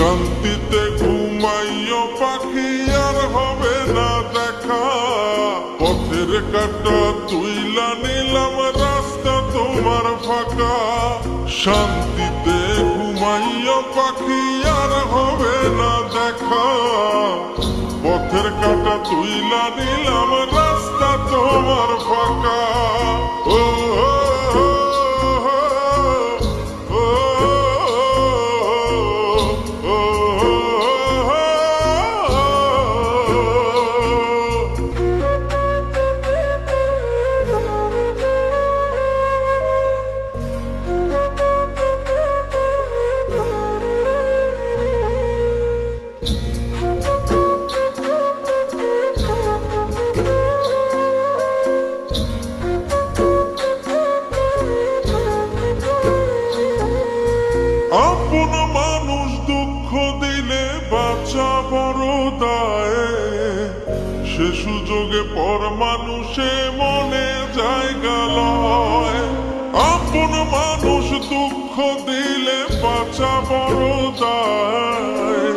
শান্তিতে ঘুমাইও পাখি আর হবে না দেখা। পথের কাঁটা তুইলা নিলাম রাস্তা তোমার ফাঁকা। শান্তিতে ঘুমাইও পাখি আর হবে না দেখা। পথের কাঁটা তুইলা নিলাম রাস্তা তোমার ফাঁকা। ও আপন মানুষ দুঃখ দিলে বাঁচা বড় দায়। সে সুযোগে পর মানুষে মনে জায়গা লয়। আপন মানুষ দুঃখ দিলে বাঁচা বড় দায়।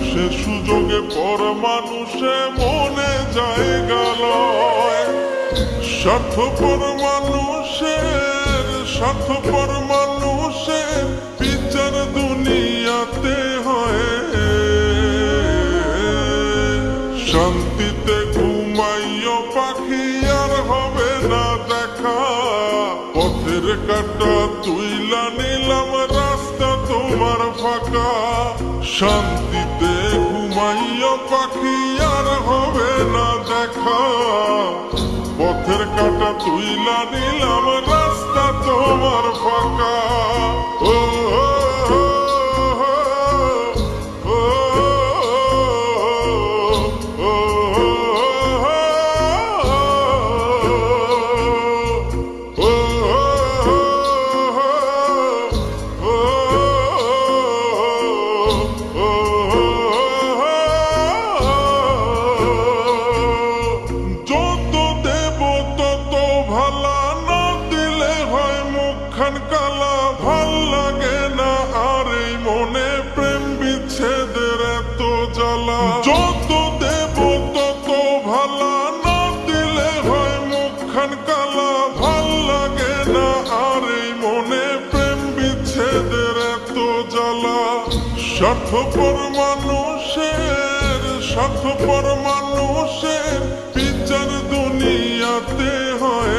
সে সুযোগে পর মানুষে মনে জায়গা লয়। স্বার্থপর মানুষের বিচার দুনিয়াতে হয়। শান্তিতে ঘুমাইও পাখি আর হবে না দেখা। পথের কাঁটা তুইলা নিলাম রাস্তা তোমার ফাঁকা। শান্তিতে ঘুমাইও পাখি আর হবে না দেখা। পথের কাঁটা তুইলা নিলাম রাস্তা তোমার ফাঁকা। ও কালা ভাল লাগে না আর এই মনে প্রেম বিচ্ছেদের এত জ্বালা। যত দেব তত ভালা না দিলে হয় মুখখান কালা। ভাল লাগে না আর এই মনে প্রেম বিচ্ছেদের এত জ্বালা। স্বার্থপর মানুষের বিচার দুনিয়াতে হয়।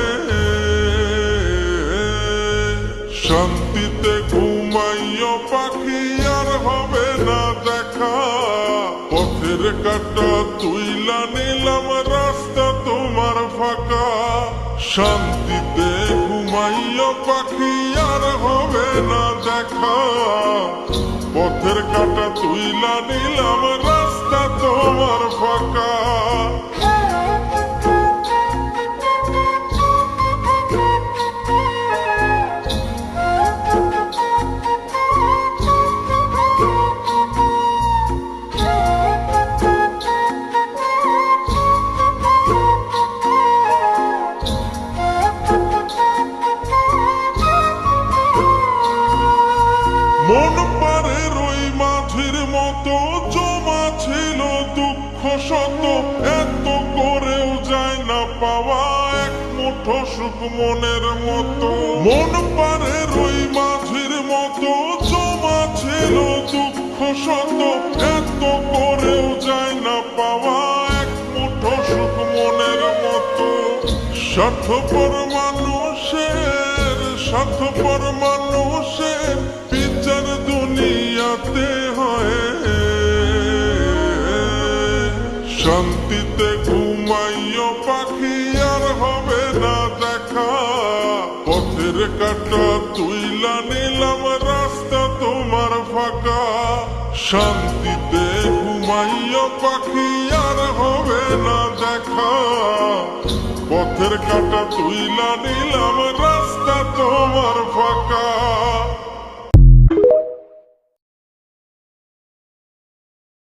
শান্তিতে ঘুমাইও পাখি আর হবে না দেখা। পথের কাঁটা তুইলা নিলাম রাস্তা তোমার ফাঁকা। শান্তিতে ঘুমাইও পাখি আর হবে না দেখা। পথের কাঁটা তুইলা নিলাম রাস্তা তোমার ফাঁকা। মন পারে রই মাঝির মতো জমা ছিল দুঃখ শত। এত করেও যায় না পাওয়া এক মুঠো সুখ মনের মতো। মন পারে রই মাঝির মতো জমা ছিল দুঃখ শত। এত করেও যায় না পাওয়া এক মুঠো সুখ মনের মতো। স্বার্থপর মানুষের বিচার দুনিয়াতে হয়। শান্তিতে ঘুমাইও পাখি আর হবে না দেখা। পথের কাঁটা তুইলা নিলাম রাস্তা তোমার ফাঁকা। শান্তিতে ঘুমাইও পাখি আর হবে না দেখা। পথের কাঁটা তুইলা